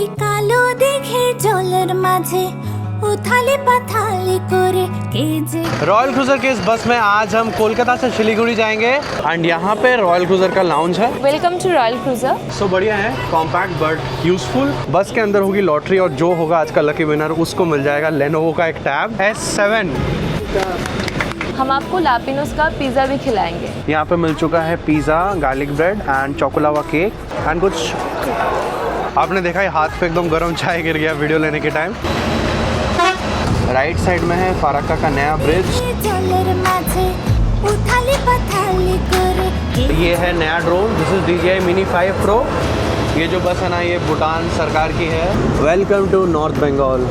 ওই কালো দেখে জলের মাঝে उथाले पाथाले करे के जे। रॉयल क्रूजर के इस बस में आज हम कोलकाता से शिलीगुड़ी जाएंगे एंड यहाँ पे रॉयल क्रूजर का लाउंज है। Welcome to Royal Cruiser. So बढ़िया है, कॉम्पैक्ट बट यूजफुल। बस के अंदर होगी लॉटरी और जो होगा आज का लकी विनर उसको मिल जाएगा लेनोवो का एक टैब S7। हम आपको लापिनोस का पिज़्ज़ा भी खिलाएंगे। यहाँ पे मिल चुका है pizza, garlic bread and choco lava cake and कुछ आपने देखा है हाथ पे एकदम गर्म चाय गिर गया वीडियो लेने के टाइम। राइट साइड में है फारक्का का नया ब्रिज। ये है नया drone, this is DJI Mini 5 Pro। ये जो बस है ना ये भूटान सरकार की है। Welcome to north Bengal.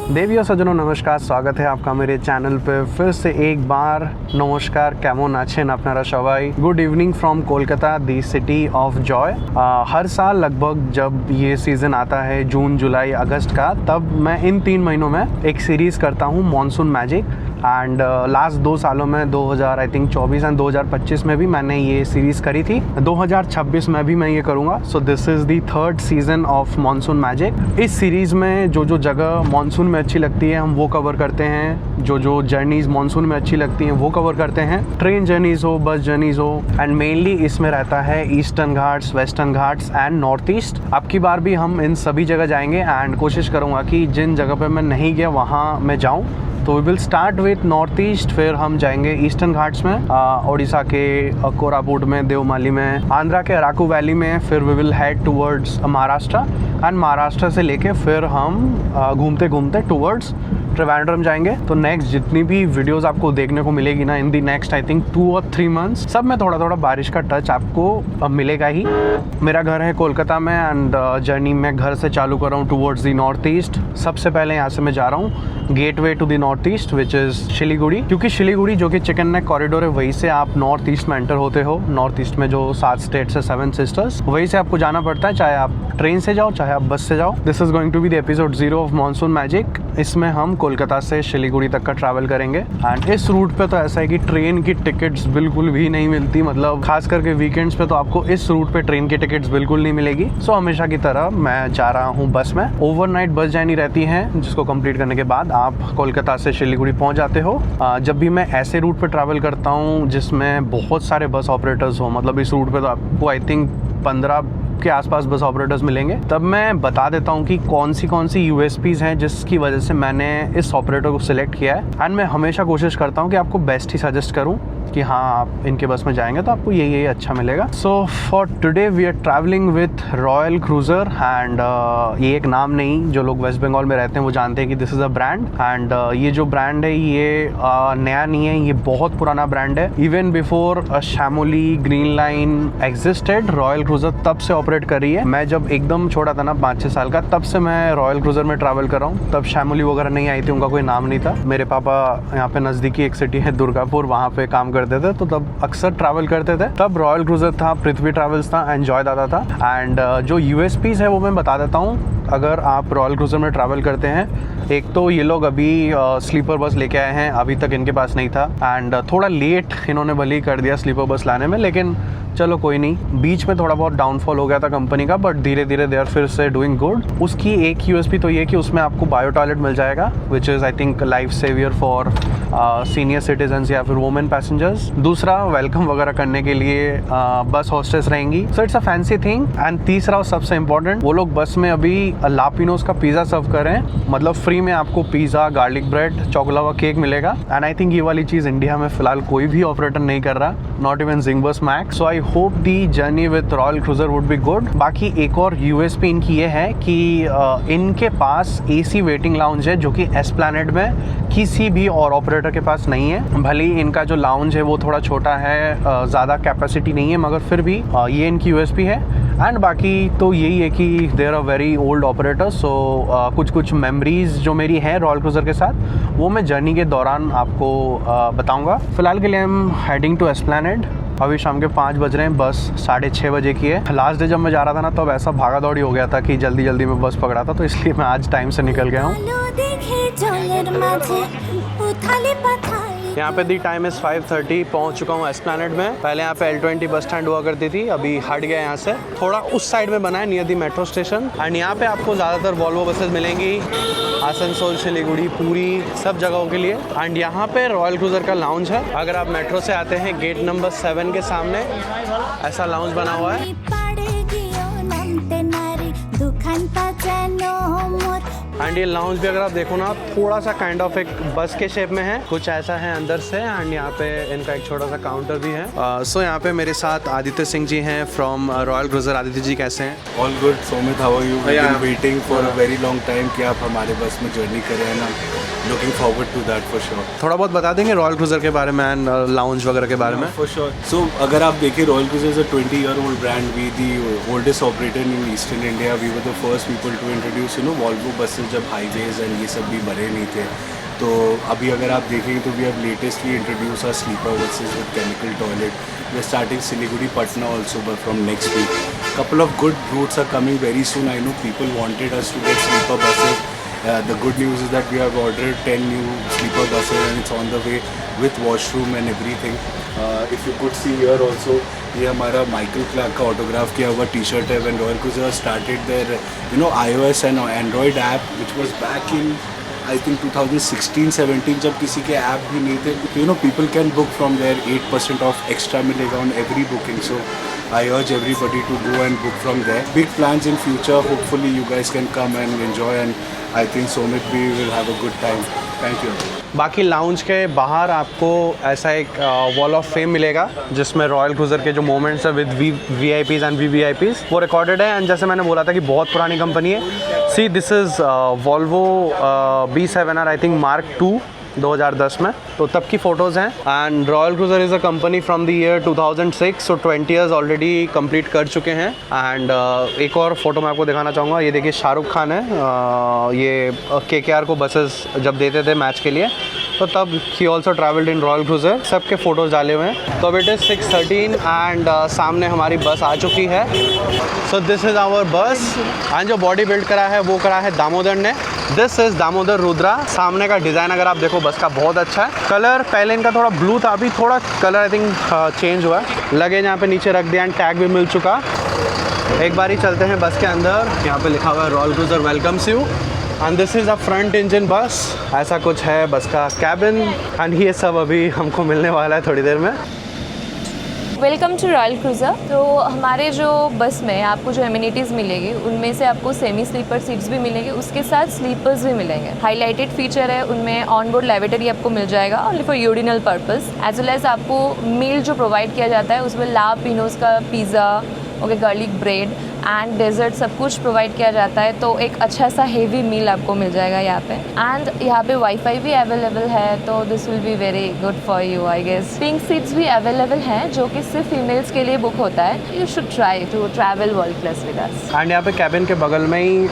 देवी और सज्जनों नमस्कार, स्वागत है आपका मेरे चैनल पे फिर से एक बार। नमस्कार, केमन आछेन आपनारा सबाई। Good evening from Kolkata, the city of joy. हर साल लगभग जब ये सीज़न आता है जून जुलाई अगस्त का, तब मैं इन 3 महीनों में एक सीरीज़ करता हूँ मॉनसून मैजिक। एंड लास्ट 2 सालों में 2024 एंड 2025 में भी मैंने ये सीरीज़ करी थी। 2026 में भी मैं ये करूँगा। So this is the 3rd season off monsoon magic. इस सीरीज़ में जो जो जगह मॉनसून में अच्छी लगती है हम वो कवर करते हैं, जो जो जर्नीज़ मॉनसून में अच्छी लगती हैं वो कवर करते हैं। ट्रेन जर्नीज़ हो, बस जर्नीज़ हो, एंड मेनली इसमें रहता है eastern Ghats, western Ghats and north east. अब की बार भी हम इन सभी जगह जाएंगे एंड कोशिश करूँगा कि जिन जगह पर मैं नहीं गया वहाँ मैं जाऊँ। तो we will start with north east, फिर हम जाएंगे ईस्टर्न घाट्स में, ओडिशा के कोरापुट में, देवमाली में, आंध्रा के अराकू वैली में, फिर we will head towards Maharashtra and Maharashtra से लेके फिर हम घूमते घूमते टूवर्ड्स ट्रिवेंड्रम जाएंगे। तो नेक्स्ट जितनी भी वीडियोस आपको देखने को मिलेगी ना इन दी नेक्स्ट आई थिंक 2 और 3 मंथ्स, सब में थोड़ा थोड़ा बारिश का टच आपको मिलेगा ही। मेरा घर है कोलकाता में एंड जर्नी मैं घर से चालू कर रहा हूँ टूवर्ड्स दी नॉर्थ ईस्ट। सबसे पहले यहाँ से मैं जा रहा हूँ gateway to the north east which is Siliguri, क्योंकि शिलीगुड़ी जो कि चिकन नेक कॉरिडोर है वहीं से आप नॉर्थ ईस्ट में एंटर होते हो। नॉर्थ ईस्ट में जो 7 स्टेट्स है, 7 सिस्टर्स, वहीं से आपको जाना पड़ता है, चाहे आप ट्रेन से जाओ चाहे आप बस से जाओ। This is going to be the episode 0 of monsoon magic. इसमें हम कोलकाता से शिलीगुड़ी तक का ट्रैवल करेंगे एंड इस रूट पे तो ऐसा है कि ट्रेन की टिकट्स बिल्कुल भी नहीं मिलती, मतलब खास करके वीकेंड्स पे तो आपको इस रूट पे ट्रेन की टिकट्स बिल्कुल नहीं मिलेगी। सो हमेशा की तरह मैं जा रहा हूँ बस में। ओवरनाइट बस जर्नी रहती है जिसको कंप्लीट करने के बाद आप कोलकाता से शिलीगुड़ी पहुँच जाते हो। जब भी मैं ऐसे रूट पे ट्रैवल करता हूँ जिसमें बहुत सारे बस ऑपरेटर्स हो, मतलब इस रूट पे तो आपको आई थिंक 15 के आसपास बस ऑपरेटर्स मिलेंगे, तब मैं बता देता हूँ कि कौन सी USPs हैं जिसकी वजह से मैंने इस ऑपरेटर को सिलेक्ट किया है। एंड मैं हमेशा कोशिश करता हूँ कि आपको बेस्ट ही सजेस्ट करूँ कि हाँ आप इनके बस में जाएंगे तो आपको यही अच्छा मिलेगा। So for today we are travelling with Royal Cruiser and ये एक नाम नहीं, जो लोग वेस्ट बंगाल में रहते हैं वो जानते हैं कि this is a brand. And ये जो ब्रांड है ये नया नहीं है, ये बहुत पुराना ब्रांड है। Even before Shyamoli Green Line existed, Royal Cruiser तब से ऑपरेट कर रही है। मैं जब एकदम छोटा था ना 5-6 साल का, तब से मैं रॉयल क्रूजर में ट्रैवल कर रहा हूँ। तब शैमोली वगैरह नहीं आई थी, उनका कोई नाम नहीं था। मेरे पापा यहाँ पे नज़दीकी एक सिटी है दुर्गापुर, वहाँ पे काम करते थे तो तब अक्सर ट्रैवल करते थे। तब रॉयल क्रूजर था, पृथ्वी ट्रैवल्स था, एंजॉय दादा था। एंड जो USPs है वो मैं बता देता हूँ अगर आप रॉयल क्रूजर में ट्रैवल करते हैं। एक तो ये लोग अभी स्लीपर बस लेके आए हैं, अभी तक इनके पास नहीं था एंड थोड़ा लेट इन्होंने भले ही कर दिया स्लीपर बस लाने में, लेकिन चलो कोई नहीं। बीच में थोड़ा बहुत डाउनफॉल हो गया था कंपनी का, बट धीरे धीरे दे आर फिर से डूइंग गुड। उसकी एक USP तो ये कि उसमें आपको बायो टॉयलेट मिल जाएगा which is I think life saver for senior citizens या फिर वुमेन पैसेंजर्स। दूसरा, वेलकम वगैरह करने के लिए बस हॉस्टेस रहेंगी, so it's a fancy thing. And तीसरा और सबसे इम्पोर्टेंट, वो लोग बस में अभी लापिनोस का पिज़्ज़ा सर्व कर रहे हैं, मतलब फ्री में आपको pizza, garlic bread, choco lava cake मिलेगा। एंड आई थिंक ये वाली चीज़ इंडिया में फिलहाल कोई भी ऑपरेटर नहीं कर रहा, not even Zingbus Max. So I hope the journey with Royal Cruiser would be good. बाकी एक और USP इनकी ये है कि इनके पास AC वेटिंग लाउंज है जो कि एस्प्लैनेड में किसी भी और ऑपरेटर के पास नहीं है। भले ही इनका जो लाउंज है वो थोड़ा छोटा है, ज़्यादा कैपेसिटी नहीं है, मगर फिर भी ये इनकी USP है। एंड बाकी तो यही है कि there are very old operators, so कुछ मेमोरीज जो मेरी हैं रॉयल क्रूजर के साथ वो मैं जर्नी के दौरान आपको बताऊंगा। फिलहाल के लिए I am heading to Esplanade अभी शाम के 5 बज रहे हैं, बस 6:30 बजे की है। लास्ट डे जब मैं जा रहा था ना, तब ऐसा भागा दौड़ी हो गया था कि जल्दी जल्दी में बस पकड़ा था, तो इसलिए मैं आज टाइम से निकल गया हूँ। यहाँ पे दी टाइम इज़ 5:30, पहुँच चुका हूँ एस्प्लैनेड में। पहले यहाँ पे L20 बस स्टैंड हुआ करती थी, अभी हट गया यहाँ से, थोड़ा उस साइड में बना है near the metro station. And यहाँ पे आपको ज़्यादातर वॉल्वो बसेस मिलेंगी, आसनसोल, सिलीगुड़ी, पूरी, सब जगहों के लिए। एंड यहाँ पे रॉयल क्रूज़र का लाउंज है। अगर आप मेट्रो से आते हैं, गेट नंबर 7 के सामने ऐसा लाउंज बना हुआ है। एंड ये लाउंज भी अगर आप देखो ना, थोड़ा सा काइंड ऑफ एक बस के शेप में है, कुछ ऐसा है अंदर से। एंड यहाँ पे इनका एक छोटा सा काउंटर भी है। सो यहाँ पे मेरे साथ आदित्य सिंह जी हैं from Royal Cruiser. Aditya ji कैसे हैं? All good Somit, how are you? We are waiting for a very long time कि आप हमारे बस में जर्नी करें ना, looking forward to that for sure. थोड़ा बहुत बता देंगे रॉयल क्रूज़र के बारे में एंड लाउंज वगैरह के बारे में? For sure. सो अगर आप देखिए, Royal Cruiser is a 20-year-old brand. We the oldest operator in eastern India. We were the first people to introduce Volvo buses, जब हाईवेज एंड ये सब भी बने नहीं थे। तो अभी अगर आप देखेंगे तो we have latestly introduced our sleeper buses with chemical toilet. We are starting Siliguri Patna also from next week. Couple of good routes are coming very soon. I know people wanted us to get sleeper buses. The good news is that we have ordered 10 new sleeper buses and it's on the way with washroom and everything. If you could see here also, ये हमारा Michael Clarke का autograph किया हुआ T shirt है। When Royal Cruiser started their iOS and Android app, which was back in I think 2016-17, जब किसी के app भी नहीं थे, people can book from there. 8% off extra मिलेगा on every booking. So I urge everybody to go and book from there. Big plans in future. Hopefully you guys can come and enjoy, and I think Somit we will have a good time. Thank you. बाकी lounge के बाहर आपको ऐसा एक wall of fame मिलेगा, जिसमें royal cruiser के जो मोमेंट्स है विद VIPs एंड VVIPs वो रिकॉर्डेड है। एंड जैसे मैंने बोला था कि बहुत पुरानी कंपनी है। See this is Volvo B7R I think Mark II 2010 में, तो तब की फ़ोटोज़ हैं। And royal cruiser is a company from the year 2006, so 20 years already complete कर चुके हैं। एंड एक और फ़ोटो मैं आपको दिखाना चाहूँगा। ये देखिए, शाहरुख खान है। ये KKR को बसेस जब देते थे मैच के लिए, तो तब he also travelled in royal cruiser. सबके फ़ोटोज़ डाले हुए हैं। तो इट इज़ 6:13 एंड सामने हमारी बस आ चुकी है। सो दिस इज़ आवर बस। एंड जो बॉडी बिल्ड करा है वो करा है दामोदर ने। This is Damodar Rudra. सामने का डिज़ाइन अगर आप देखो बस का बहुत अच्छा है। कलर पहले इनका थोड़ा ब्लू था, अभी थोड़ा कलर आई थिंक चेंज हुआ है। लगेज यहाँ पे नीचे रख दिया एंड टैग भी मिल चुका। एक बार ही चलते हैं बस के अंदर। यहाँ पे लिखा हुआ है royal cruiser welcomes you. And this is a front engine बस। ऐसा कुछ है बस का कैबिन। एंड ये सब अभी हमको मिलने वाला है थोड़ी देर में। Welcome to Royal Cruiser. तो हमारे जो बस में आपको जो एमिनिटीज़ मिलेगी, उनमें से आपको सेमी स्लीपर सीट्स भी मिलेंगे, उसके साथ स्लीपर्स भी मिलेंगे। हाईलाइटेड फीचर है उनमें, ऑन बोर्ड लेवेटरी आपको मिल जाएगा only for urinal purpose. As well as आपको मील जो प्रोवाइड किया जाता है उसमें ला पिनोज का pizza, okay, garlic bread and dessert सब कुछ प्रोवाइड किया जाता है। तो एक अच्छा सा हेवी मील आपको मिल जाएगा यहाँ पे। एंड यहाँ पे वाईफाई भी अवेलेबल है, तो this will be very good for you I guess. Pink seats भी अवेलेबल हैं जो कि सिर्फ फीमेल्स के लिए बुक होता है। You should try to travel world class with us. And यहाँ पे कैबिन के बगल में ही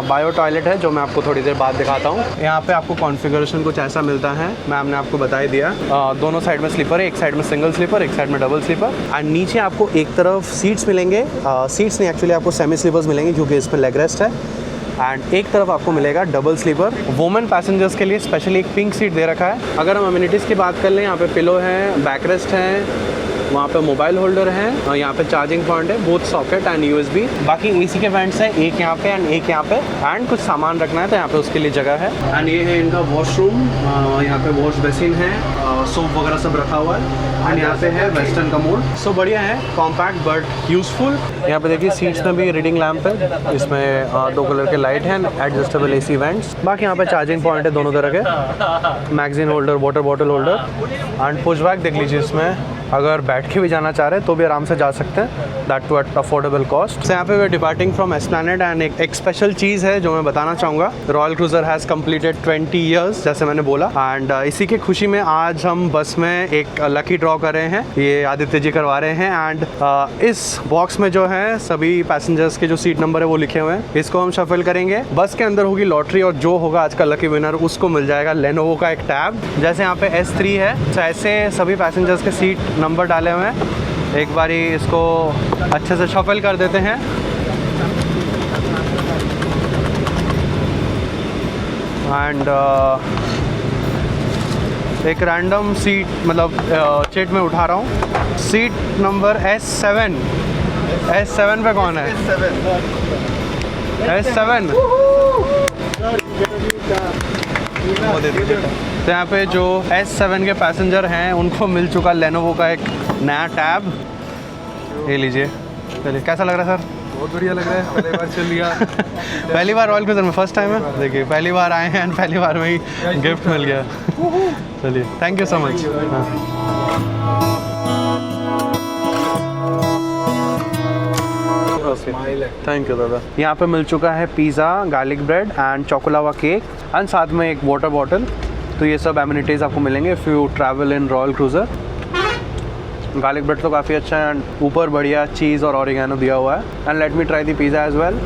बायो टॉयलेट है, जो मैं आपको थोड़ी देर बाद दिखाता हूँ। यहाँ पे आपको कॉन्फ़िगरेशन कुछ ऐसा मिलता है, मैम ने आपको बता ही दिया। दोनों साइड में स्लीपर है, एक साइड में सिंगल स्लीपर, एक साइड में डबल स्लीपर। एंड नीचे आपको एक तरफ सीट्स मिलेंगे, सीट्स नहीं एक्चुअली आपको सेमी स्लीपर्स मिलेंगे क्योंकि इस पर लेग रेस्ट है। एंड एक तरफ आपको मिलेगा डबल स्लीपर। वुमेन पैसेंजर्स के लिए स्पेशली एक पिंक सीट दे रखा है। अगर हम अम्यूनिटीज़ की बात कर लें, यहाँ पे पिलो है, बैक रेस्ट है, वहाँ पे मोबाइल होल्डर है, और यहाँ पे चार्जिंग पॉइंट है, बोथ सॉकेट एंड USB। बाकी AC के वेंट्स हैं, एक यहाँ पे एंड एक यहाँ पे। एंड कुछ सामान रखना है तो यहाँ पे उसके लिए जगह है। एंड ये है इनका वॉशरूम। यहाँ पे वॉश बेसिन है, सोप वगैरह सब रखा हुआ है। एंड यहाँ पे है वेस्टर्न कमोड। सो बढ़िया है, कॉम्पैक्ट बट यूजफुल। यहाँ पे देखिए सीट्स में भी रीडिंग लैम्प है, इसमें 2 कलर के लाइट हैं, एडजस्टेबल AC वेंट्स। बाकी यहाँ पे चार्जिंग पॉइंट है दोनों तरह के, magazine holder, water bottle holder and push back देख लीजिए। इसमें अगर बैठ के भी जाना चाह रहे हैं तो भी आराम से जा सकते हैं, that too at affordable cost. यहाँ पे we departing from Esplanade. And एक स्पेशल चीज़ है जो मैं बताना चाहूँगा, Royal Cruiser has completed 20 years, जैसे मैंने बोला। एंड इसी की खुशी में आज हम बस में एक लकी ड्रॉ कर रहे हैं, ये आदित्य जी करवा रहे हैं। एंड इस बॉक्स में जो है सभी पैसेंजर्स के जो सीट नंबर है वो लिखे हुए हैं, इसको हम शफल करेंगे। बस के अंदर होगी लॉटरी और जो होगा आज का लकी विनर उसको मिल जाएगा लेनोवो का एक टैब। जैसे यहाँ पे S3 है, ऐसे सभी पैसेंजर्स के सीट नंबर डाले हुए हैं। एक बारी इसको अच्छे से शफल कर देते हैं। एंड एक रैंडम सीट मतलब सीट में उठा रहा हूँ। Seat number S7। S7 पे कौन है? S7 तो यहाँ पे जो S7 के पैसेंजर हैं उनको मिल चुका लेनोवो का एक नया टैब। ये लीजिए। चलिए, कैसा लग रहा है सर? बहुत बढ़िया लग रहा है, पहली बार चल लिया। पहली बार रॉयल क्रूजर में, फर्स्ट टाइम है। देखिए, पहली बार आए हैं, पहली बार में ही गिफ्ट मिल गया। चलिए, thank you so much. Thank you दादा। यहाँ पे मिल चुका है pizza, garlic bread and choco lava cake and साथ में एक वाटर बॉटल। तो ये सब एमिनिटीज़ आपको मिलेंगे if you travel in royal cruiser. Garlic bread तो काफ़ी अच्छा है एंड ऊपर बढ़िया चीज़ और ऑरिगेनो दिया हुआ है। And let me try the pizza as well.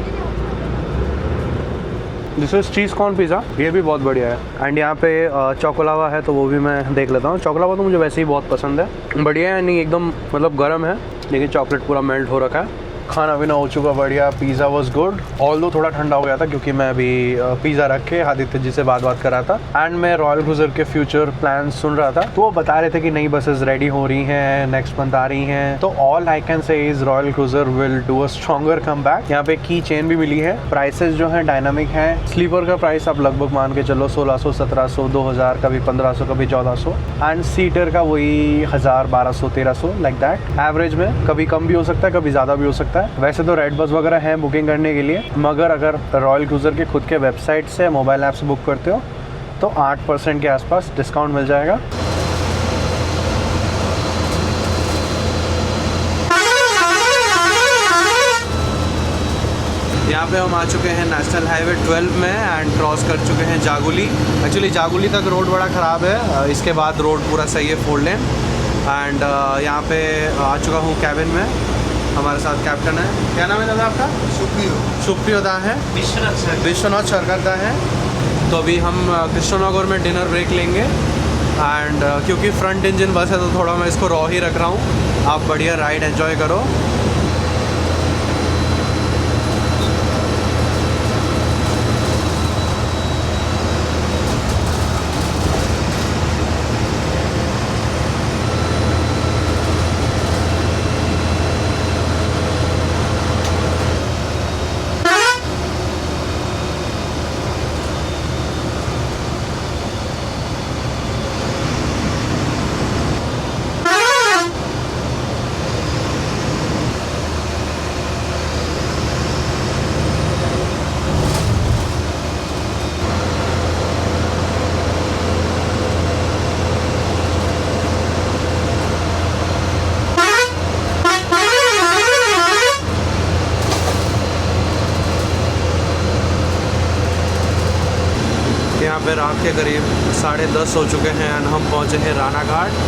This is cheese corn pizza, ये भी बहुत बढ़िया है। एंड यहाँ पे चोकोलावा है तो वो भी मैं देख लेता हूँ। चोकोलावा तो मुझे वैसे ही बहुत पसंद है, बढ़िया है, नहीं एकदम मतलब गर्म है, लेकिन चॉकलेट पूरा मेल्ट हो रखा है। खाना पीना हो चुका बढ़िया। पिज़्ज़ा वॉज गुड, ऑल्दो थोड़ा ठंडा हो गया था क्योंकि मैं अभी पिज़्ज़ा रख के आदित्य जी से बात कर रहा था एंड मैं रॉयल क्रूजर के फ्यूचर प्लान सुन रहा था। तो वो बता रहे थे कि नई बसेस रेडी हो रही हैं, नेक्स्ट मंथ आ रही हैं। तो all I can say is royal cruiser will do a stronger come back. यहाँ पे की चेन भी मिली है। प्राइसेस जो है डायनामिक है। स्लीपर का प्राइस आप लगभग मान के चलो 1600, 1700, 2000, कभी 1500, कभी 1400 एंड सीटर का वही 1000, 1200, 1300 लाइक दैट। एवरेज में कभी कम भी हो सकता है, कभी ज़्यादा भी हो सकता है। वैसे तो रेड बस वगैरह है बुकिंग करने के लिए, मगर अगर रॉयल क्रूजर के खुद के वेबसाइट से मोबाइल ऐप से बुक करते हो तो 8% के आसपास डिस्काउंट मिल जाएगा। यहाँ पे हम आ चुके हैं नेशनल हाईवे 12 में एंड क्रॉस कर चुके हैं जागुली। एक्चुअली जागुली तक रोड बड़ा ख़राब है, इसके बाद रोड पूरा सही है, 4 लेन। एंड यहाँ पे आ चुका हूँ कैबिन में। हमारे साथ कैप्टन है, क्या नाम है दादा आपका? सुप्रियोदा है, विश्वनाथ शरकरदा है। तो अभी हम कृष्णनगर में डिनर ब्रेक लेंगे एंड क्योंकि फ्रंट इंजन बस है तो थोड़ा मैं इसको रॉ ही रख रहा हूँ। आप बढ़िया राइड एंजॉय करो। यहाँ पे रात के करीब 10:30 हो चुके हैं और हम पहुँचे हैं राना घाट।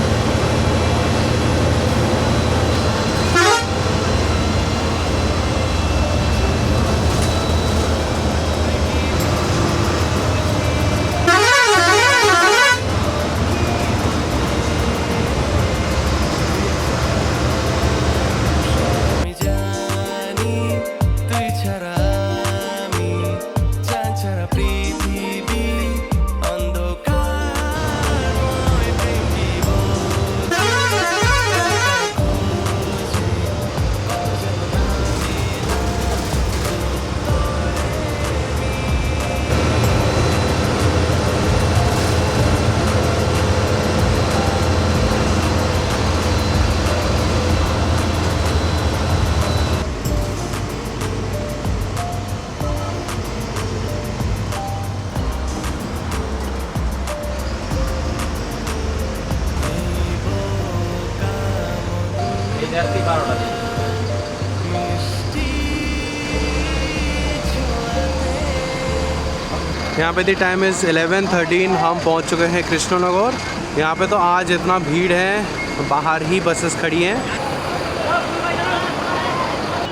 यहाँ पे दी टाइम इज़ 11:13। हम पहुँच चुके हैं कृष्णनगर। यहाँ पे तो आज इतना भीड़ है, बाहर ही बसेस खड़ी हैं।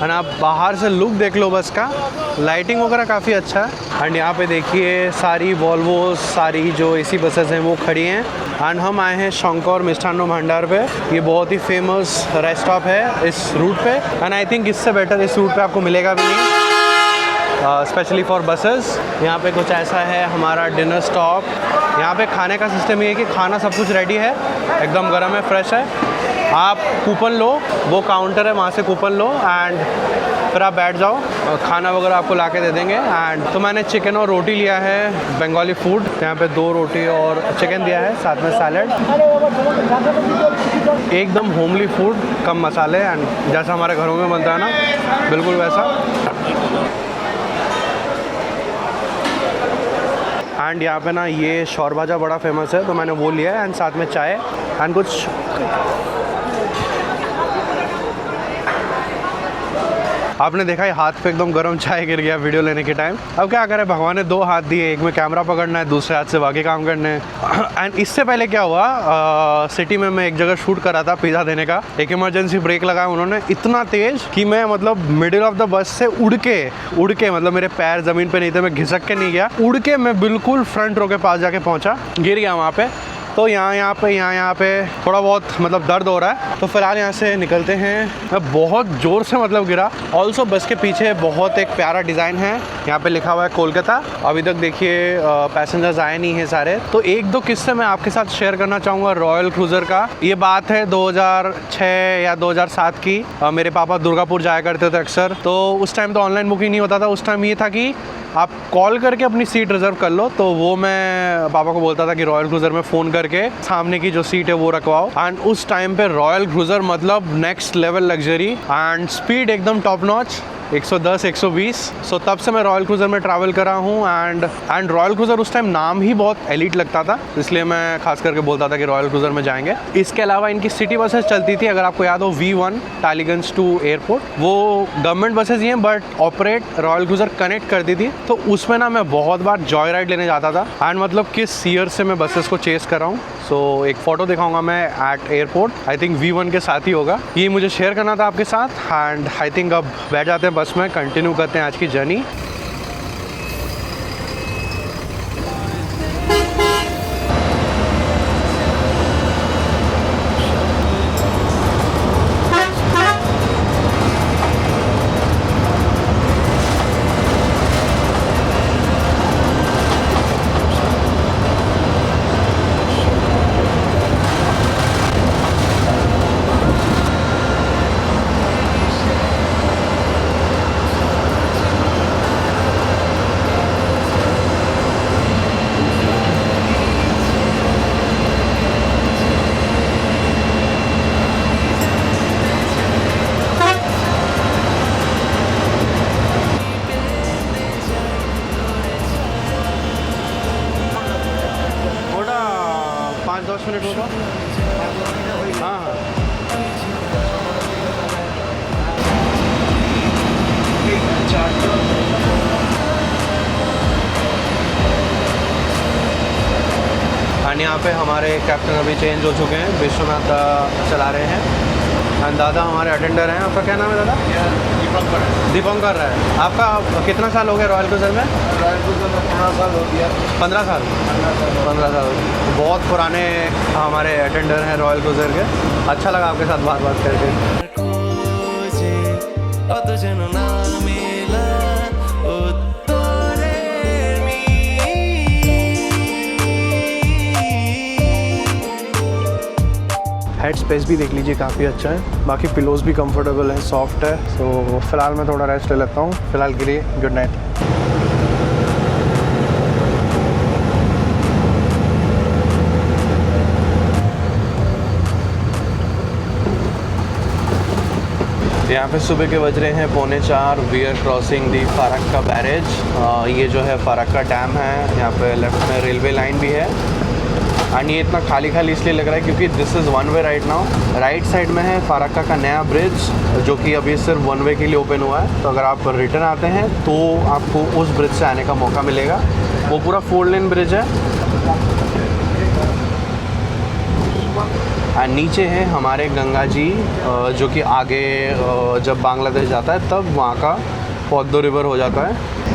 और आप बाहर से लुक देख लो बस का, लाइटिंग वगैरह काफ़ी अच्छा है। एंड यहाँ पे देखिए सारी वॉल्वो, सारी जो एसी बसेस हैं वो खड़ी हैं। एंड हम आए हैं शंकर मिष्ठान भंडार पे। ये बहुत ही फेमस रेस्ट स्टॉप है इस रूट पे, एंड आई थिंक इससे बेटर इस रूट पे आपको मिलेगा भी नहीं, स्पेशली फॉर बसेस। यहाँ पे कुछ ऐसा है हमारा डिनर स्टॉप। यहाँ पे खाने का सिस्टम ये है कि खाना सब कुछ रेडी है, एकदम गर्म है, फ्रेश है। आप कूपन लो, वो काउंटर है, वहाँ से कूपन लो एंड फिर आप बैठ जाओ, खाना वगैरह आपको ला के दे देंगे। एंड तो मैंने चिकन और रोटी लिया है, बंगाली फूड। यहाँ पे 2 रोटी और चिकन दिया है, साथ में सैलड। एकदम होमली फूड, कम मसाले, एंड जैसा हमारे घरों में बनता है ना, बिल्कुल वैसा। एंड यहाँ पे ना ये शौरभाजा बड़ा फेमस है, तो मैंने वो लिया है, एंड साथ में चाय एंड कुछ। आपने देखा है हाथ पे एकदम गर्म चाय गिर गया वीडियो लेने के टाइम। अब क्या करें, भगवान ने 2 हाथ दिए, एक में कैमरा पकड़ना है, दूसरे हाथ से बाकी काम करने हैं। एंड इससे पहले क्या हुआ, सिटी में मैं एक जगह शूट कर रहा था पिज़्ज़ा देने का। एक इमरजेंसी ब्रेक लगाया उन्होंने इतना तेज़ कि मैं मतलब मिडिल ऑफ द बस से उड़ के मतलब मेरे पैर ज़मीन पे नहीं थे, मैं घिसक के नहीं गया, उड़ के मैं बिल्कुल फ्रंट रो के पास जाके पहुँचा, गिर गया वहाँ पे। तो यहाँ पे थोड़ा बहुत मतलब दर्द हो रहा है। तो फिलहाल यहाँ से निकलते हैं। मैं बहुत ज़ोर से मतलब गिरा। ऑल्सो बस के पीछे बहुत एक प्यारा डिज़ाइन है, यहाँ पे लिखा हुआ है कोलकाता। अभी तक देखिए पैसेंजर्स आए नहीं हैं सारे। तो 1-2 किस्से मैं आपके साथ शेयर करना चाहूँगा रॉयल क्रूज़र का। ये बात है 2006 या 2007 की। मेरे पापा दुर्गापुर जाया करते थे अक्सर, तो उस टाइम तो ऑनलाइन बुकिंग नहीं होता था। उस टाइम ये था कि आप कॉल करके अपनी सीट रिजर्व कर लो। तो वो मैं पापा को बोलता था कि रॉयल क्रूज़र में फ़ोन करके सामने की जो सीट है वो रखवाओ। एंड उस टाइम पे रॉयल क्रूज़र मतलब next level luxury and speed एकदम टॉप नॉच, 110 120। सो तब से मैं रॉयल क्रूज़र में ट्रैवल कर रहा हूँ। एंड रॉयल क्रूज़र उस टाइम नाम ही बहुत एलीट लगता था, इसलिए मैं खास करके बोलता था कि रॉयल क्रूज़र में जाएंगे। इसके अलावा इनकी सिटी बसेस चलती थी, अगर आपको याद हो, V1 टालीगंज टू एयरपोर्ट। वो गवर्नमेंट बसेस ही हैं but operate royal cruiser connect करती थी। तो उसमें ना मैं बहुत बार जॉय राइड लेने जाता था। एंड मतलब किस ईयर से मैं बसेस को चेस कर रहा हूँ। सो एक फ़ोटो दिखाऊंगा मैं eight airport, I think V1 के साथ ही होगा। ये मुझे शेयर करना था आपके साथ। एंड आई थिंक अब बैठ जाते हैं बस में, कंटिन्यू करते हैं आज की जर्नी। मिनट होगा। हाँ हाँ एंड यहाँ पे हमारे कैप्टन अभी चेंज हो चुके हैं, विश्वनाथ चला रहे हैं। एंड दादा हमारे अटेंडर हैं। आपका क्या नाम है दादा? दीपंकर है। आपका कितना साल हो गया रॉयल क्रूज़र में? रॉयल क्रूज़र में 15 साल हो गया। 15 साल। बहुत पुराने हमारे अटेंडर हैं रॉयल क्रूज़र के। अच्छा लगा आपके साथ बात करके। हेड स्पेस भी देख लीजिए, काफ़ी अच्छा है। बाकी पिलोज भी कंफर्टेबल है, सॉफ्ट है। तो फिलहाल मैं थोड़ा रेस्ट ले लेता हूँ। फिलहाल के लिए गुड नाइट। यहाँ पे सुबह के बज रहे हैं 3:45। We are crossing the Farakka barrage. ये जो है फराक्का डैम है। यहाँ पे लेफ्ट में रेलवे लाइन भी है। एंड ये इतना खाली इसलिए लग रहा है क्योंकि this is one way right now. Right side में है फराक्का का नया ब्रिज, जो कि अभी सिर्फ वन वे के लिए ओपन हुआ है। तो अगर आप रिटर्न आते हैं तो आपको उस ब्रिज से आने का मौका मिलेगा। वो पूरा 4 लेन ब्रिज है। एंड नीचे है हमारे गंगा जी, जो कि आगे जब बांग्लादेश जाता है तब वहाँ का पौद्धो रिवर हो जाता है।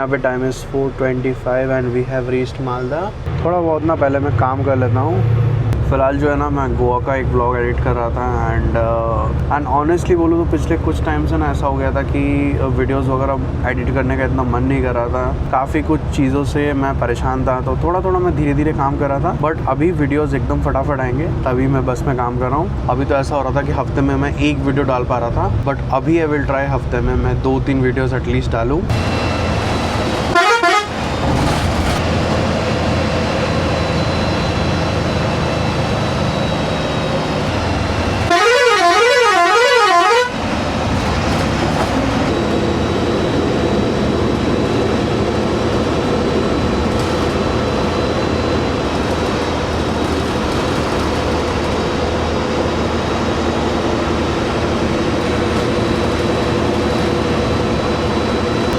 यहाँ पे time is 4:25 and we have reached Malda. थोड़ा बहुत ना पहले मैं काम कर लेता हूँ। फ़िलहाल जो है ना मैं गोवा का एक ब्लॉग एडिट कर रहा था एंड ऑनेस्टली बोलूँ तो पिछले कुछ टाइम से ना ऐसा हो गया था कि वीडियोस वगैरह एडिट करने का इतना मन नहीं कर रहा था। काफ़ी कुछ चीज़ों से मैं परेशान था, तो थोड़ा थोड़ा मैं धीरे धीरे काम कर रहा था। बट अभी वीडियोस एकदम फटाफट आएंगे, तभी मैं बस में काम कर रहा हूँ। अभी तो ऐसा हो रहा था कि हफ्ते में मैं एक वीडियो डाल पा रहा था, बट अभी आई विल ट्राई हफ्ते में मैं 2-3 वीडियोज़ एटलीस्ट डालूँ।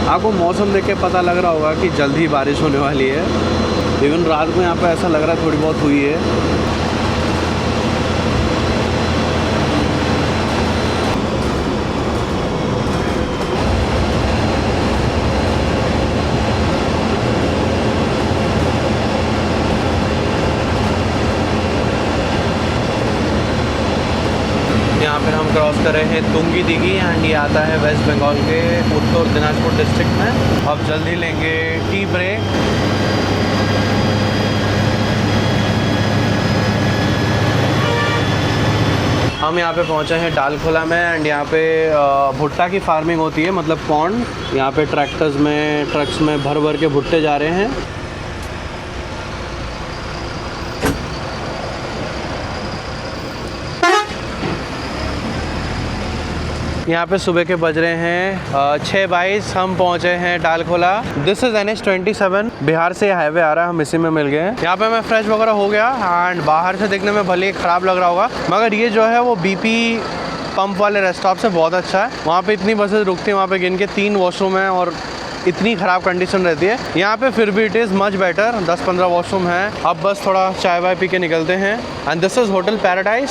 आपको मौसम देख के पता लग रहा होगा कि जल्द ही बारिश होने वाली है। इवन रात में यहाँ पे ऐसा लग रहा है थोड़ी बहुत हुई है। यहाँ पे हम क्रॉस कर रहे हैं तुंगी दिघी एंड ये आता है वेस्ट बंगाल के उत्तर दिनाजपुर डिस्ट्रिक्ट में। अब जल्दी लेंगे टी ब्रेक। हम यहाँ पे पहुँचे हैं डालखोला में एंड यहाँ पे भुट्टा की फार्मिंग होती है, मतलब पॉन्ड। यहाँ पे ट्रक्स में भर भर के भुट्टे जा रहे हैं। यहाँ पे सुबह के बज रहे हैं 6:22। हम पहुँचे हैं Dalkhola. This is NH27। Bihar से हाईवे आ रहा है, हम इसी में मिल गए हैं। यहाँ पे मैं फ्रेश वगैरह हो गया एंड बाहर से देखने में भले ही ख़राब लग रहा होगा, मगर ये जो है वो BP पंप वाले रेस्ट स्टॉप से बहुत अच्छा है। वहाँ पे इतनी बसेस रुकती हैं, वहाँ पे गिन के 3 वॉशरूम हैं और इतनी ख़राब कंडीशन रहती है। यहाँ पे फिर भी it is much better, 10-15 washroom हैं। अब बस थोड़ा चाय वाय पी के निकलते हैं। And this is hotel paradise.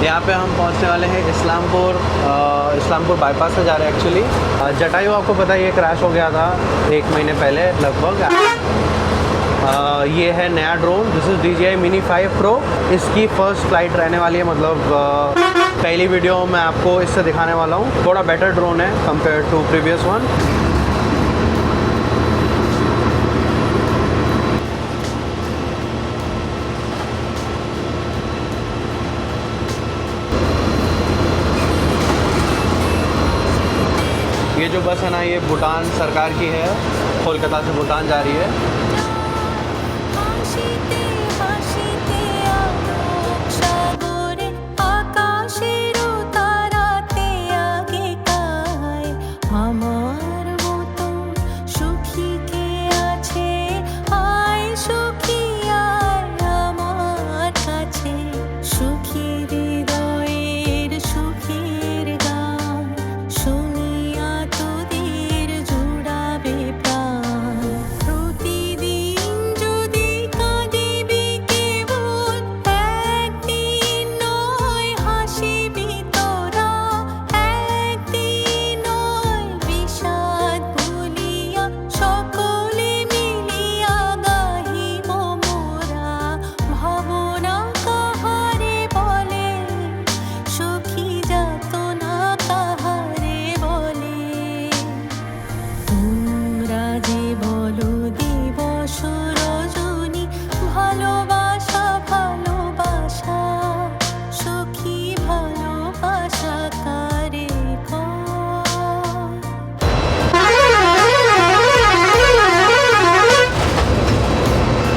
यहाँ पे हम पहुँचने वाले हैं इस्लामपुर बाईपास से जा रहे हैं एक्चुअली। जटायू आपको पता है ये क्रैश हो गया था 1 महीने पहले लगभग। ये है नया drone, this is DJI Mini 5 Pro। इसकी फ़र्स्ट फ्लाइट रहने वाली है, मतलब पहली वीडियो मैं आपको इससे दिखाने वाला हूँ। थोड़ा बेटर ड्रोन है कंपेयर टू प्रीवियस वन। ये जो बस है ना, ये भूटान सरकार की है, कोलकाता से भूटान जा रही है।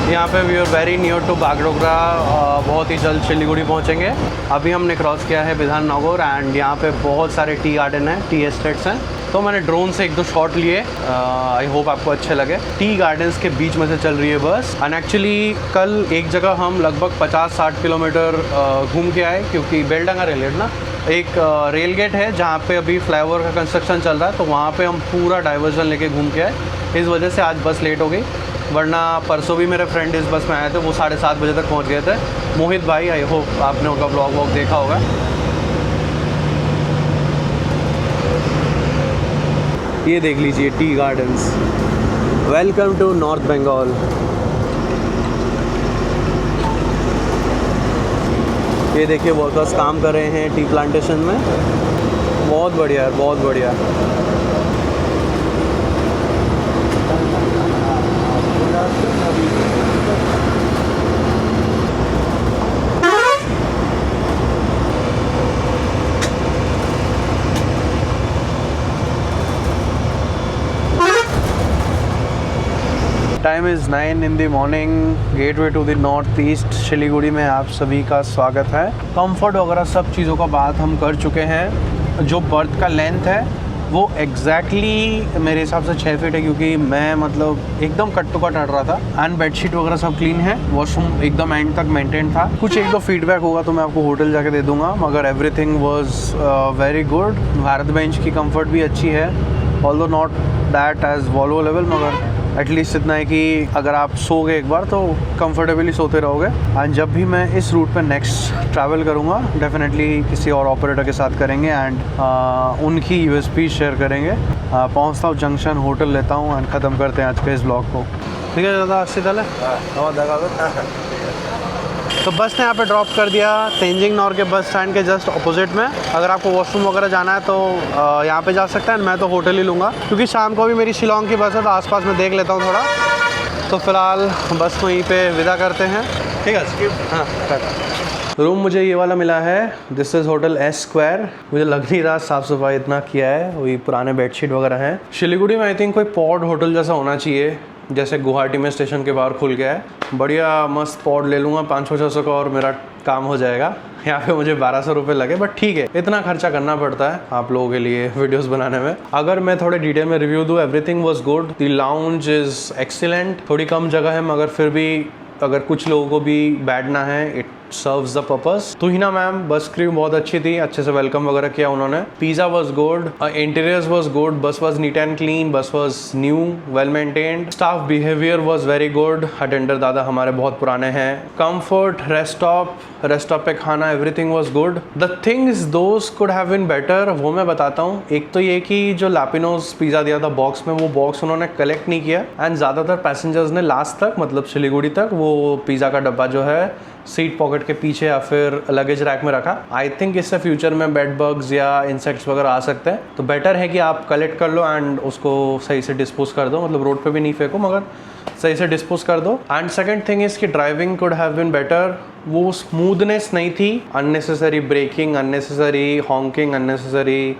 यहाँ पे we are very near to Bagdogra. बहुत ही जल्द सिलीगुड़ी पहुँचेंगे। अभी हमने क्रॉस किया है विधाननगर एंड यहाँ पे बहुत सारे टी गार्डन हैं, टी एस्टेट्स हैं। तो मैंने ड्रोन से 1-2 शॉट लिए। आई होप आपको अच्छे लगे। टी गार्डन्स के बीच में से चल रही है बस। एंड एक्चुअली कल एक जगह हम लगभग 50-60 किलोमीटर घूम के आए, क्योंकि बेलडांगा रेल गेट ना, एक रेल गेट है जहाँ पे अभी फ्लाईओवर का कंस्ट्रक्शन चल रहा है, तो वहाँ पे हम पूरा डाइवर्जन लेके घूम के आए। इस वजह से आज बस लेट हो गई। वरना परसों भी मेरे फ्रेंड इस बस में आए थे, वो 7:30 बजे तक पहुंच गए थे। मोहित भाई, आई होप आपने उनका व्लॉग देखा होगा। ये देख लीजिए tea gardens. Welcome to north Bengal. ये देखिए वर्कर्स काम कर रहे हैं टी प्लांटेशन में। बहुत बढ़िया है, बहुत बढ़िया। Time is 9 in the morning। Gateway to the north east Siliguri में आप सभी का स्वागत है। कंफर्ट वगैरह सब चीज़ों का बात हम कर चुके हैं। जो बर्थ का लेंथ है वो एग्जैक्टली मेरे हिसाब से 6 फीट है, क्योंकि मैं मतलब एकदम कट टू कट अड़ रहा था। एंड बेडशीट वगैरह सब क्लीन है, वॉशरूम एकदम एंड तक मेंटेन था। कुछ एक दो फीडबैक होगा तो मैं आपको होटल जाके दे दूंगा, मगर everything was very good. Bharat Benz की कंफर्ट भी अच्छी है, although not that as Volvo level, मगर एटलीस्ट इतना है कि अगर आप सोगे एक बार तो कंफर्टेबली सोते रहोगे। एंड जब भी मैं इस रूट पे नेक्स्ट ट्रैवल करूँगा डेफिनेटली किसी और ऑपरेटर के साथ करेंगे एंड उनकी यूएसपी शेयर करेंगे। पहुँचता हूँ जंक्शन, होटल लेता हूँ एंड ख़त्म करते हैं आज के इस ब्लॉग को। ठीक है दादा, 80 तले तो बस ने यहाँ पे ड्रॉप कर दिया तेंजिंग नॉर के बस स्टैंड के जस्ट अपोजिट में। अगर आपको वॉशरूम वगैरह जाना है तो यहाँ पे जा सकते हैं। मैं तो होटल ही लूँगा, क्योंकि शाम को भी मेरी शिलोंग की बस है तो आसपास में देख लेता हूँ थोड़ा। तो फिलहाल बस को यहीं पे विदा करते हैं। ठीक है, हाँ। रूम मुझे ये वाला मिला है, this is hotel S square. मुझे लग नहीं रहा साफ़ सफाई इतना किया है, वही पुराने बेडशीट वगैरह हैं। सिलीगुड़ी में आई थिंक कोई पॉड होटल जैसा होना चाहिए, जैसे गुवाहाटी में स्टेशन के बाहर खुल गया है। बढ़िया मस्त पॉड ले लूँगा 500-600 का और मेरा काम हो जाएगा। यहाँ पे मुझे 1200 रुपये लगे, बट ठीक है, इतना खर्चा करना पड़ता है आप लोगों के लिए वीडियोस बनाने में। अगर मैं थोड़े डिटेल में रिव्यू दूँ, everything was good. The lounge is excellent. थोड़ी कम जगह है, मगर फिर भी अगर कुछ लोगों को भी बैठना है, इट सर्व्स द पर्पस। तो ही ना मैम, बस क्रू बहुत अच्छी थी, अच्छे से वेलकम वगैरह किया उन्होंने। Pizza was good, interiors was good, बस वाज नीट एंड क्लीन, बस was new, well maintained. Staff behaviour was very good. Attender दादा हमारे बहुत पुराने हैं। कंफर्ट, रेस्ट स्टॉप पे खाना, everything was good. The things those could have been better, वो मैं बताता हूँ। एक तो ये कि जो लापिनोज पिज़्ज़ा दिया था बॉक्स में, वो बॉक्स उन्होंने कलेक्ट नहीं किया एंड ज़्यादातर पैसेंजर्स ने लास्ट तक, मतलब सिलीगुड़ी तक, वो पिज़्ज़ा का डब्बा जो है सीट पॉकेट के पीछे या फिर लगेज रैक में रखा। आई थिंक इससे फ्यूचर में बेड बग्स या इंसेक्ट्स वगैरह आ सकते हैं, तो बेटर है कि आप कलेक्ट कर लो एंड उसको सही से डिस्पोज कर दो। मतलब रोड पे भी नहीं फेंको, मगर सही से डिस्पोज कर दो। एंड सेकंड थिंग इज कि driving could have been better. वो स्मूथनेस नहीं थी, unnecessary braking, unnecessary honking, unnecessary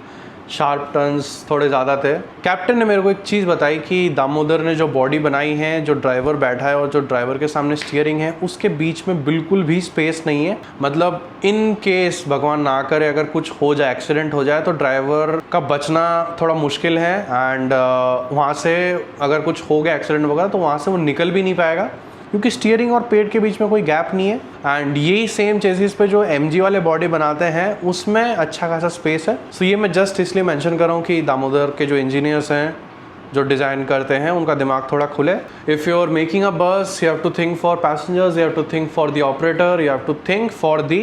sharp turns थोड़े ज़्यादा थे। कैप्टन ने मेरे को एक चीज़ बताई कि दामोदर ने जो बॉडी बनाई है, जो ड्राइवर बैठा है और जो ड्राइवर के सामने स्टीयरिंग है, उसके बीच में बिल्कुल भी स्पेस नहीं है। मतलब इन केस भगवान ना करे अगर कुछ हो जाए, एक्सीडेंट हो जाए, तो ड्राइवर का बचना थोड़ा मुश्किल है। एंड वहाँ से अगर कुछ हो गया एक्सीडेंट वगैरह तो वहाँ से वो निकल भी नहीं पाएगा, क्योंकि स्टीयरिंग और पेट के बीच में कोई गैप नहीं है। एंड यही सेम चेसिस पे जो MG वाले बॉडी बनाते हैं उसमें अच्छा खासा स्पेस है। सो ये मैं जस्ट इसलिए मेंशन कर रहा हूँ कि दामोदर के जो इंजीनियर्स हैं, जो डिज़ाइन करते हैं, उनका दिमाग थोड़ा खुले। If you are making a bus, you have to think for passengers, you have to think for the operator, you have to think for the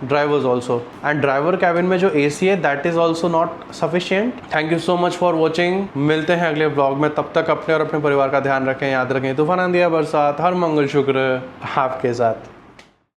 drivers also. And driver cabin में जो AC है, that is also not sufficient. Thank you so much for watching. मिलते हैं अगले blog में, तब तक अपने और अपने परिवार का ध्यान रखें, याद रखें। तूफान आंधियाँ बरसात, हर मंगल शुक्र आपके साथ।